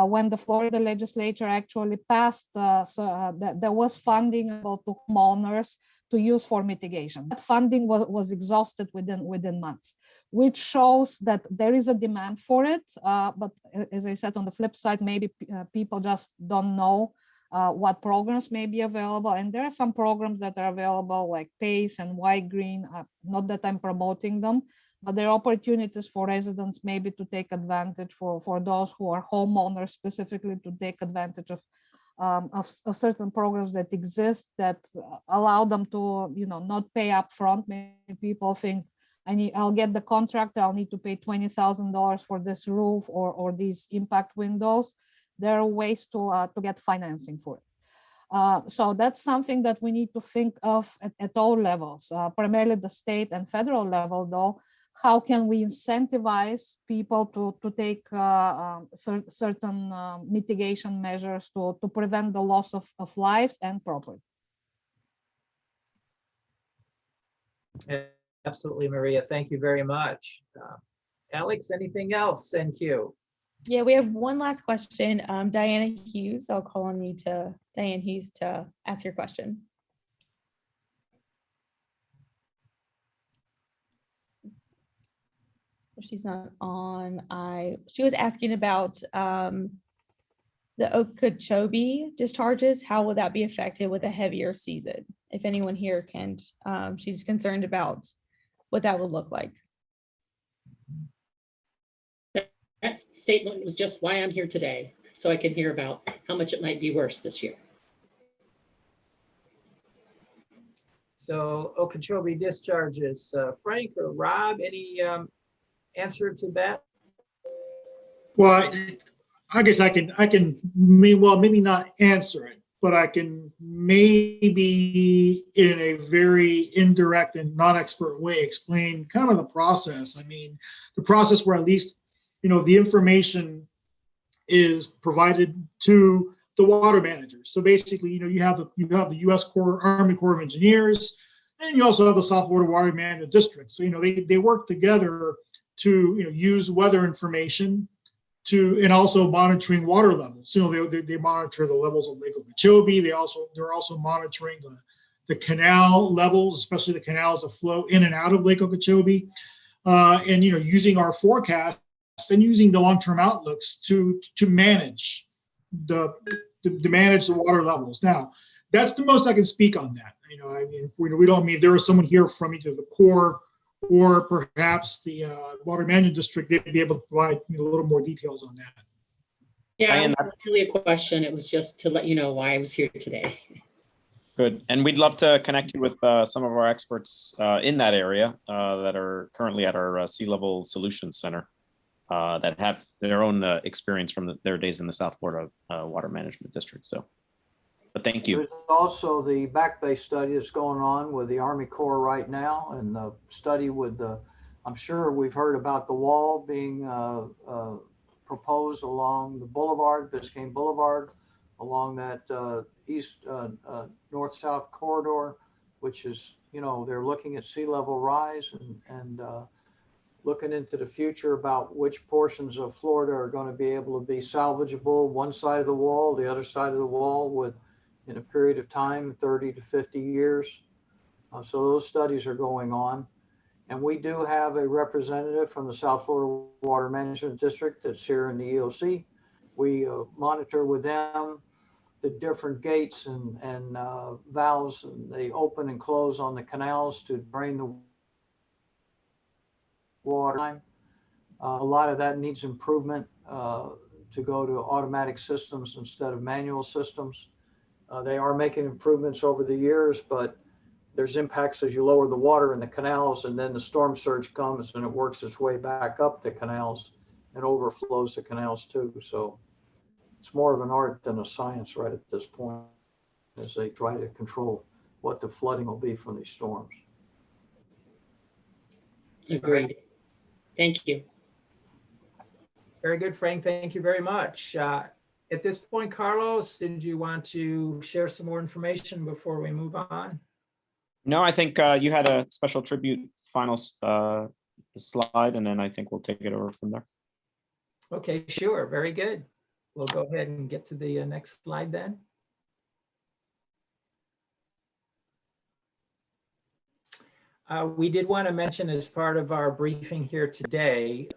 when the Florida legislature actually passed, there was funding about to homeowners to use for mitigation. That funding was exhausted within months, which shows that there is a demand for it. But as I said, on the flip side, maybe people just don't know what programs may be available. And there are some programs that are available like PACE and White Green, not that I'm promoting them, but there are opportunities for residents maybe to take advantage for those who are homeowners specifically to take advantage of certain programs that exist that allow them to, not pay up front. Many people think I'll get the contract, I'll need to pay $20,000 for this roof or these impact windows. There are ways to get financing for it. So that's something that we need to think of at all levels, primarily the state and federal level though. How can we incentivize people to take certain mitigation measures to prevent the loss of lives and property? Absolutely, Maria. Thank you very much. Alex, anything else? Thank you. Yeah, we have one last question. Diana Hughes, I'll call on you to, Diane Hughes, to ask your question. She's not on. She was asking about the Okeechobee discharges. How will that be affected with a heavier season? If anyone here can, she's concerned about what that would look like. That statement was just why I'm here today, so I can hear about how much it might be worse this year. So Okeechobee discharges, Frank or Rob, any answer to that? Well, I guess I can, maybe not answer it, but I can maybe in a very indirect and non-expert way explain kind of the process. I mean, the process where at least, the information is provided to the water managers. So basically, you have the U.S. Army Corps of Engineers, and you also have the South Florida Water Management District. So they work together to use weather information and also monitoring water levels. They monitor the levels of Lake Okeechobee. They're also monitoring the canal levels, especially the canals that flow in and out of Lake Okeechobee, and using our forecasts and using the long-term outlooks to manage the water levels. Now, that's the most I can speak on that. I mean, if there was someone here from either the Corps or perhaps the Water Management District, they'd be able to provide a little more details on that. Yeah, Diane, that's really a question. It was just to let you know why I was here today. Good. And we'd love to connect you with some of our experts in that area that are currently at our Sea Level Solutions Center that have their own experience from their days in the South Florida Water Management District. So, but thank you. There's also the back bay study that's going on with the Army Corps right now, and the study with I'm sure we've heard about the wall being proposed along the boulevard, Biscayne Boulevard, along that east north-south corridor, which is, they're looking at sea level rise and looking into the future about which portions of Florida are going to be able to be salvageable, one side of the wall, the other side of the wall, in a period of time, 30 to 50 years. So those studies are going on. And we do have a representative from the South Florida Water Management District that's here in the EOC. We monitor with them the different gates and valves, and they open and close on the canals to drain the water. A lot of that needs improvement to go to automatic systems instead of manual systems. They are making improvements over the years, but there's impacts as you lower the water in the canals, and then the storm surge comes and it works its way back up the canals and overflows the canals too. So it's more of an art than a science right at this point as they try to control what the flooding will be from these storms. Agreed. Thank you. Very good, Frank. Thank you very much. At this point, Carlos, did you want to share some more information before we move on? No, I think you had a special tribute final slide, and then I think we'll take it over from there. Okay, sure. Very good. We'll go ahead and get to the next slide then. We did want to mention as part of our briefing here today,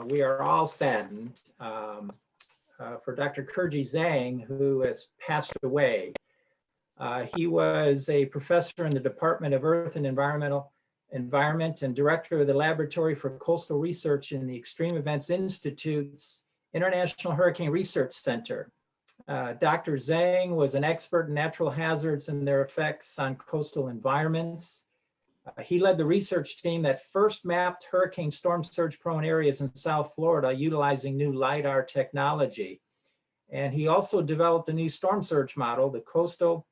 we are all saddened for Dr. Kerji Zhang, who has passed away. He was a professor in the Department of Earth and Environment and director of the Laboratory for Coastal Research in the Extreme Events Institute's International Hurricane Research Center. Dr. Zhang was an expert in natural hazards and their effects on coastal environments. He led the research team that first mapped hurricane storm surge prone areas in South Florida utilizing new LIDAR technology. And he also developed a new storm surge model, the Coastal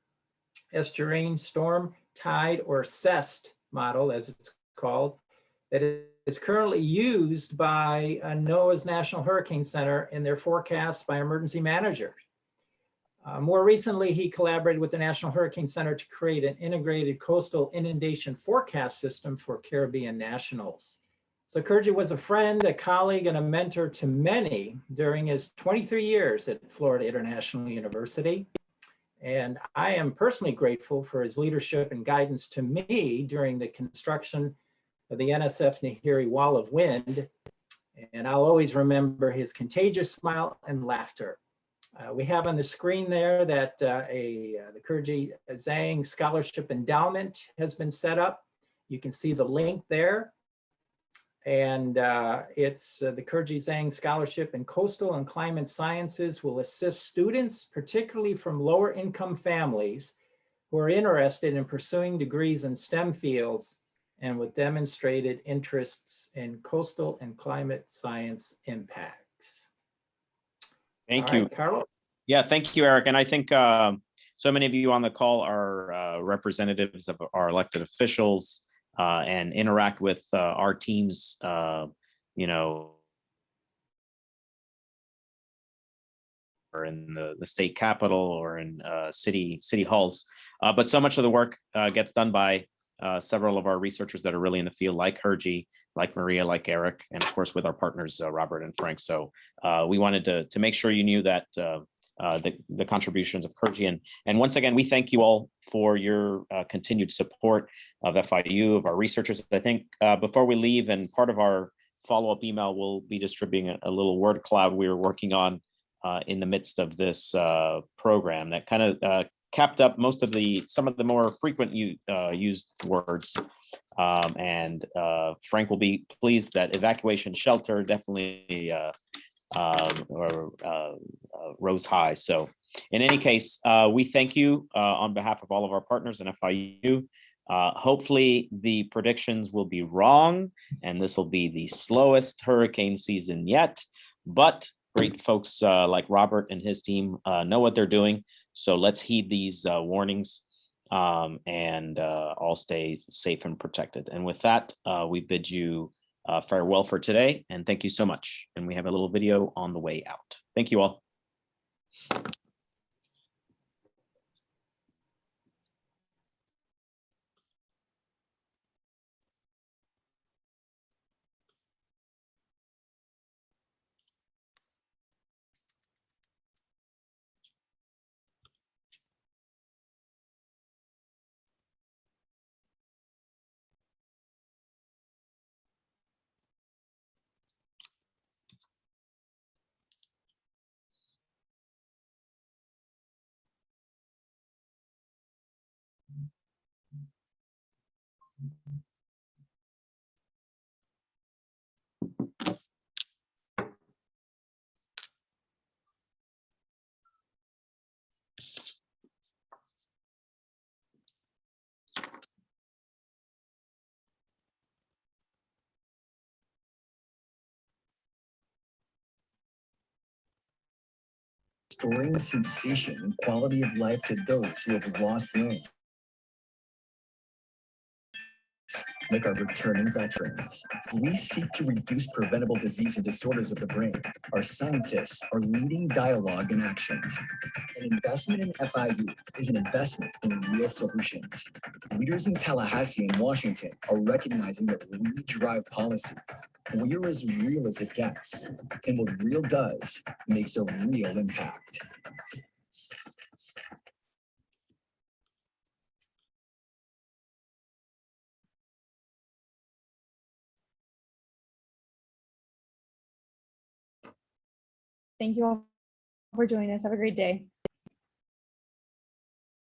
Estuarine Storm Tide or CEST model, as it's called, that is currently used by NOAA's National Hurricane Center in their forecasts by emergency managers. More recently, he collaborated with the National Hurricane Center to create an integrated coastal inundation forecast system for Caribbean nationals. So Kerji was a friend, a colleague, and a mentor to many during his 23 years at Florida International University. And I am personally grateful for his leadership and guidance to me during the construction of the NSF Nahiri Wall of Wind. And I'll always remember his contagious smile and laughter. We have on the screen there that the Kerji Zhang Scholarship Endowment has been set up. You can see the link there. And it's the Kerji Zhang Scholarship in Coastal and Climate Sciences will assist students, particularly from lower income families, who are interested in pursuing degrees in STEM fields and with demonstrated interests in coastal and climate science impacts. Thank All you. right, Carlos. Yeah, thank you, Eric. And I think so many of you on the call are representatives of our elected officials and interact with our teams, you know, or in the state capitol or in city halls. But so much of the work gets done by several of our researchers that are really in the field, like Kerji, like Maria, like Eric, and of course with our partners, Robert and Frank. So we wanted to make sure you knew that the contributions of Kerji. And once again, we thank you all for your continued support of FIU, of our researchers. I think before we leave, and part of our follow-up email, we'll be distributing a little word cloud we were working on in the midst of this program that kind of capped up some of the more frequent used words. And Frank will be pleased that evacuation shelter definitely rose high. So in any case, we thank you on behalf of all of our partners in FIU. Hopefully the predictions will be wrong and this will be the slowest hurricane season yet, but great folks like Robert and his team know what they're doing. So let's heed these warnings and all stay safe and protected. And with that, we bid you farewell for today, and thank you so much. And we have a little video on the way out. Thank you all. Restoring sensation and quality of life to those who have lost limbs, like our returning veterans. We seek to reduce preventable disease and disorders of the brain. Our scientists are leading dialogue and action. An investment in FIU is an investment in real solutions. Leaders in Tallahassee and Washington are recognizing that we drive policy. We're as real as it gets, and what real does makes a real impact. Thank you all for joining us. Have a great day.